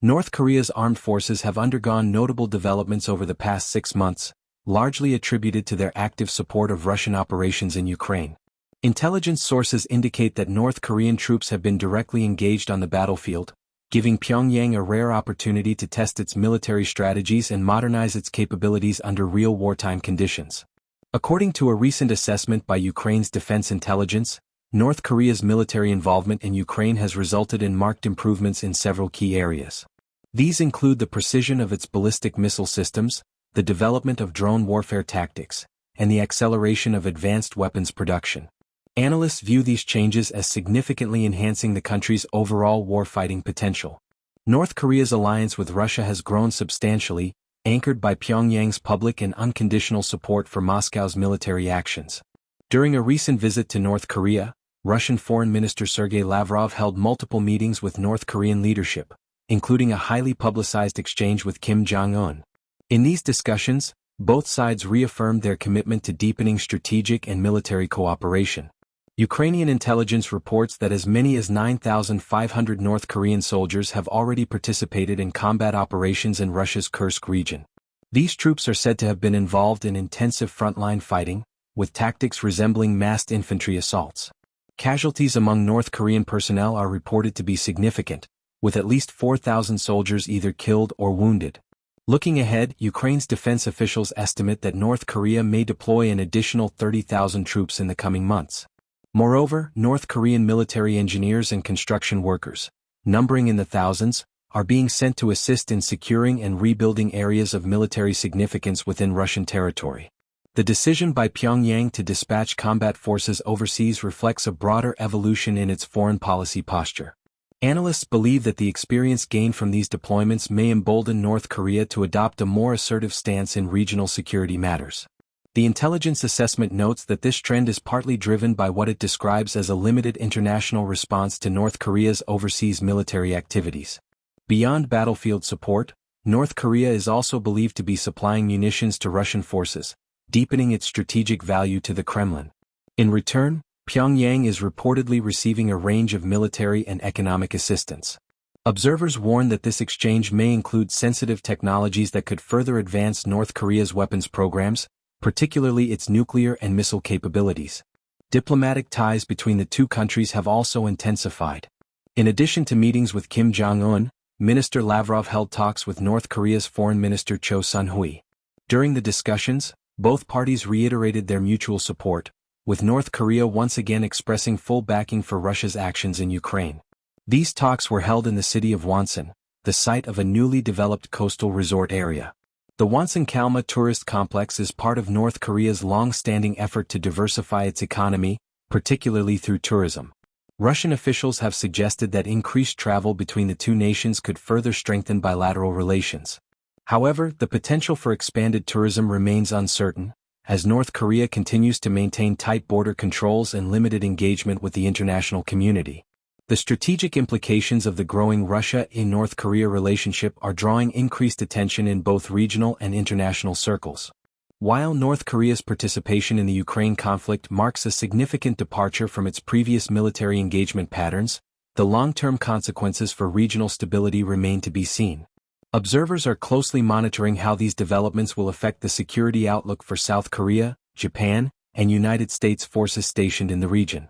North Korea's armed forces have undergone notable developments over the past 6 months, largely attributed to their active support of Russian operations in Ukraine. Intelligence sources indicate that North Korean troops have been directly engaged on the battlefield, giving Pyongyang a rare opportunity to test its military strategies and modernize its capabilities under real wartime conditions. According to a recent assessment by Ukraine's defense intelligence, North Korea's military involvement in Ukraine has resulted in marked improvements in several key areas. These include the precision of its ballistic missile systems, the development of drone warfare tactics, and the acceleration of advanced weapons production. Analysts view these changes as significantly enhancing the country's overall warfighting potential. North Korea's alliance with Russia has grown substantially, anchored by Pyongyang's public and unconditional support for Moscow's military actions. During a recent visit to North Korea, Russian Foreign Minister Sergei Lavrov held multiple meetings with North Korean leadership, including a highly publicized exchange with Kim Jong-un. In these discussions, both sides reaffirmed their commitment to deepening strategic and military cooperation. Ukrainian intelligence reports that as many as 9,500 North Korean soldiers have already participated in combat operations in Russia's Kursk region. These troops are said to have been involved in intensive frontline fighting, with tactics resembling massed infantry assaults. Casualties among North Korean personnel are reported to be significant, with at least 4,000 soldiers either killed or wounded. Looking ahead, Ukraine's defense officials estimate that North Korea may deploy an additional 30,000 troops in the coming months. Moreover, North Korean military engineers and construction workers, numbering in the thousands, are being sent to assist in securing and rebuilding areas of military significance within Russian territory. The decision by Pyongyang to dispatch combat forces overseas reflects a broader evolution in its foreign policy posture. Analysts believe that the experience gained from these deployments may embolden North Korea to adopt a more assertive stance in regional security matters. The intelligence assessment notes that this trend is partly driven by what it describes as a limited international response to North Korea's overseas military activities. Beyond battlefield support, North Korea is also believed to be supplying munitions to Russian forces, deepening its strategic value to the Kremlin. In return, Pyongyang is reportedly receiving a range of military and economic assistance. Observers warn that this exchange may include sensitive technologies that could further advance North Korea's weapons programs, particularly its nuclear and missile capabilities. Diplomatic ties between the two countries have also intensified. In addition to meetings with Kim Jong-un, Minister Lavrov held talks with North Korea's Foreign Minister Cho Sun-hui. During the discussions, both parties reiterated their mutual support, with North Korea once again expressing full backing for Russia's actions in Ukraine. These talks were held in the city of Wonsan, the site of a newly developed coastal resort area. The Wonsan-Kalma tourist complex is part of North Korea's long-standing effort to diversify its economy, particularly through tourism. Russian officials have suggested that increased travel between the two nations could further strengthen bilateral relations. However, the potential for expanded tourism remains uncertain, as North Korea continues to maintain tight border controls and limited engagement with the international community. The strategic implications of the growing Russia-North Korea relationship are drawing increased attention in both regional and international circles. While North Korea's participation in the Ukraine conflict marks a significant departure from its previous military engagement patterns, the long-term consequences for regional stability remain to be seen. Observers are closely monitoring how these developments will affect the security outlook for South Korea, Japan, and United States forces stationed in the region.